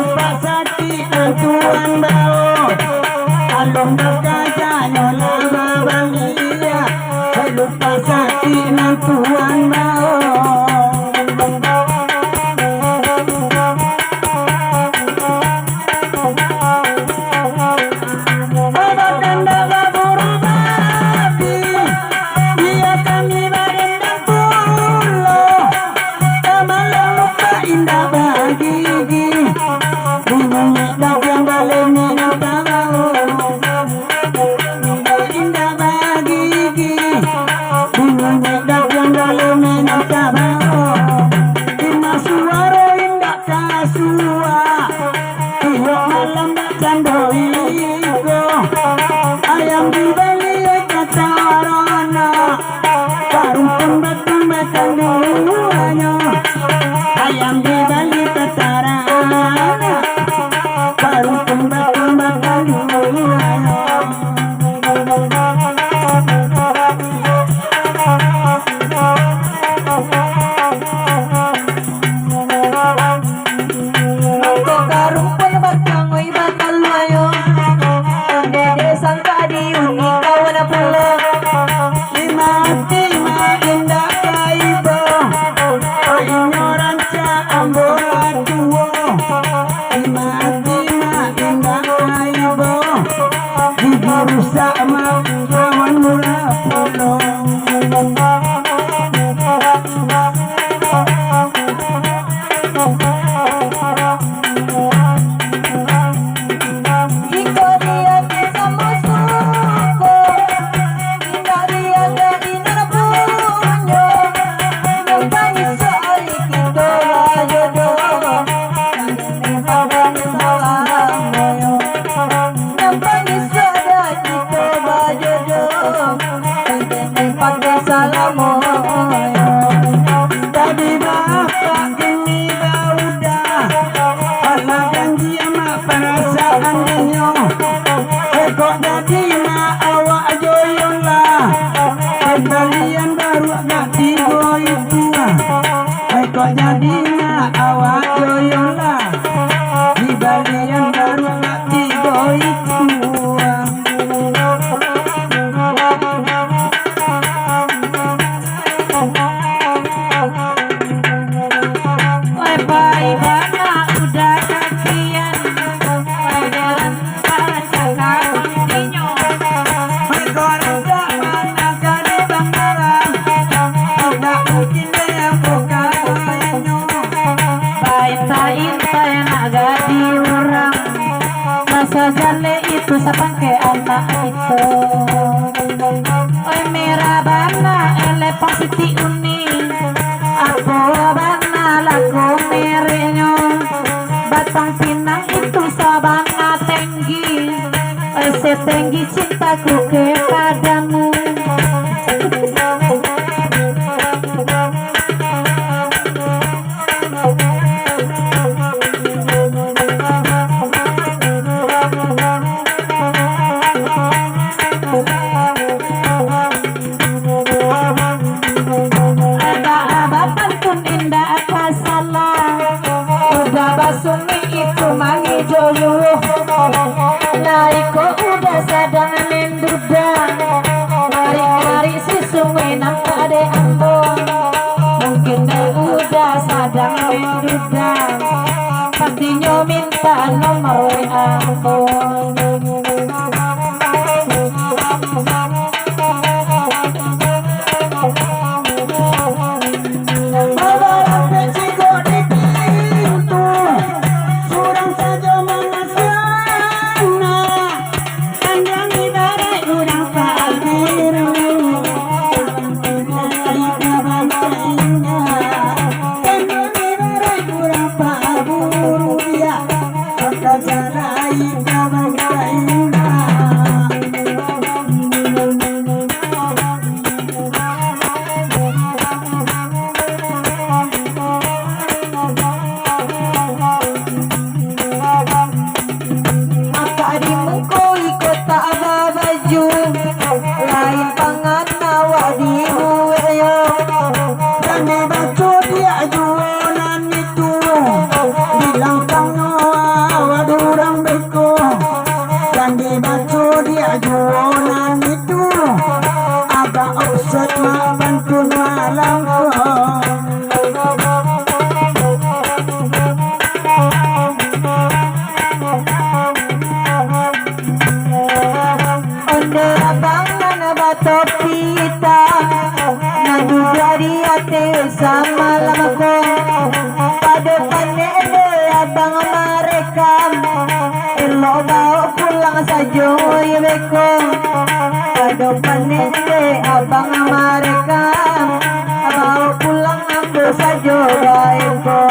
lupa sakit tuan bau alung kaja nyola babang iya lupa sakit tuan bau ayam dibeli kata rona warung pembatang batang duanya ayam dibeli kata rona warung pembatang batang duanya sama lawan mula pulang jika dia bisa musuhku jika dia jadi nerbunya membani soal kita jodoh ini pada salah membani salamu tadi bapak ini udah pernah janji sama perasaannya kok jadi awak joyon lah kalian baru gak tigo itu kok jadi awak joyon lah di kalian baru gak tigo itu jale itu sapangke anak itu oi merah bana ele pasiti uni aku bana lagu merenya batang pinang itu sabana tinggi oi setinggi cintaku kepadamu sungai itu mangi joyo naiko udah sadang menduda mari-mari si sungai nampak ade ambon mungkin dia udah sadang menduda pastinya minta nomor ambon dia jualan itu bilang kang topita nagugari ate sama lamako pada panene abang merekam elo bawa pulang saja ibeko pada panene abang merekam bawa pulang ambil saja baiko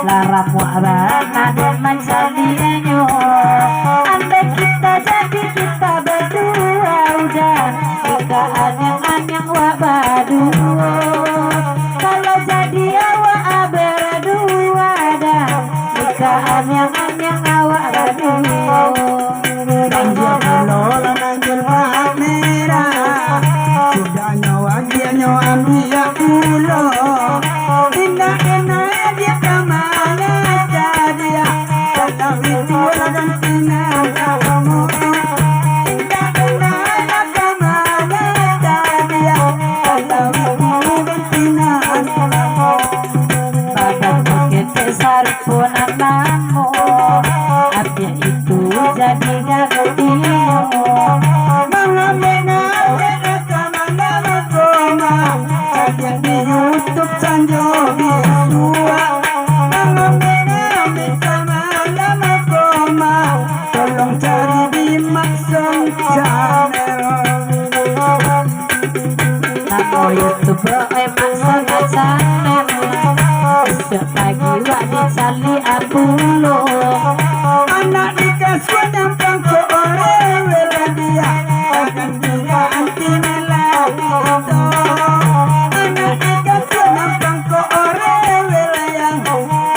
Lara muara na de man sa di enyo. Ande kita itu dan sinar kamu indah indah kemana dia kalau dan sinar kamu pada bukit besar pun namamu api itu jadi gantimu mengamena kemana koma saja di YouTube Sanjo Bisua mengamena kemana koma tolong cari di Maxon Channel namo YouTube bro Maxon Channel besok pagi wak dicali apulo anak dikasih nampang ke orang dia akan tidak anti lagi itu anak dikasih nampang ke orang yang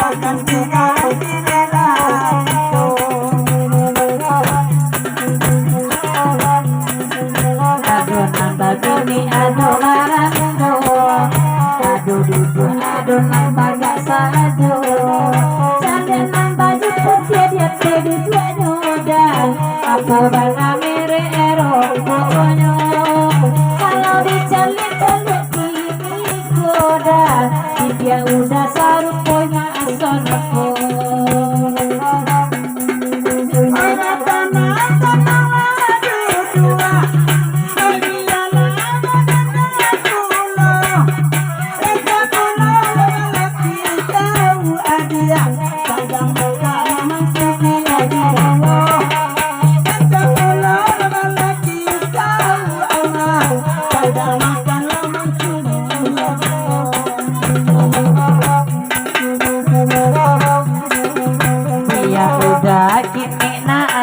akan tidak anti lagi itu adonan bagini adonarando ado duduk adonan bagak sado jangan baju putih dia tedi dua dan apa bana mere erokonyo kalau dicalik balik ini goda dia udah saruponya asonako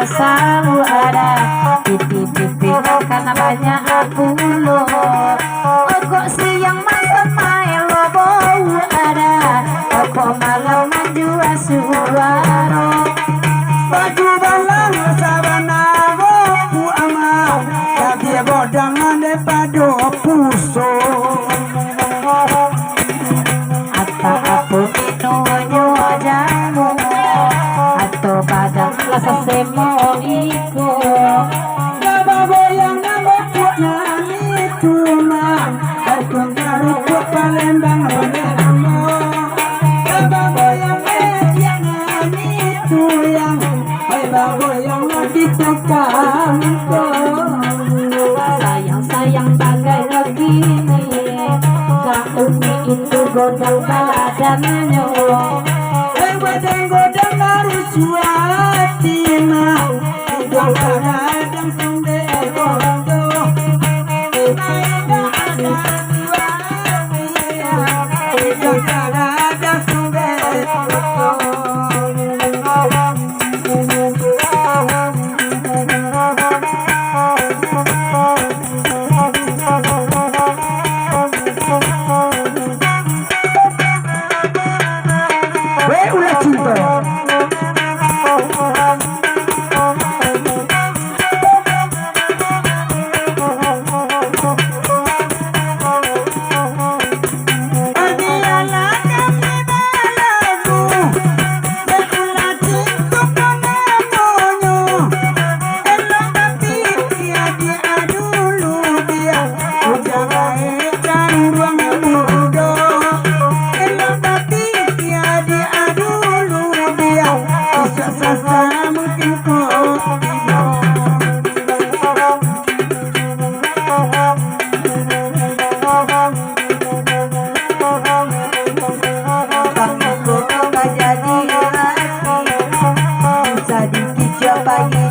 selalu ada pipi-pipi karena banyak bulu kok siang makan main lo bau ada kok malam menjual suara baju balang sabana ku amal tapi bodang ane pado puso atau aku minumnya jamu atau pada rasa semo iko Baba boyang nama kuat nani tuma aku ngaru kuat Palembang Palembang Baba boyang yang nani tuyang Baba boyang di tukang sayang bagai begini kak umi itu godang baladannya godang harus suati mau godang sunde gondo godang sunde ulah cinta jadi hijau pagi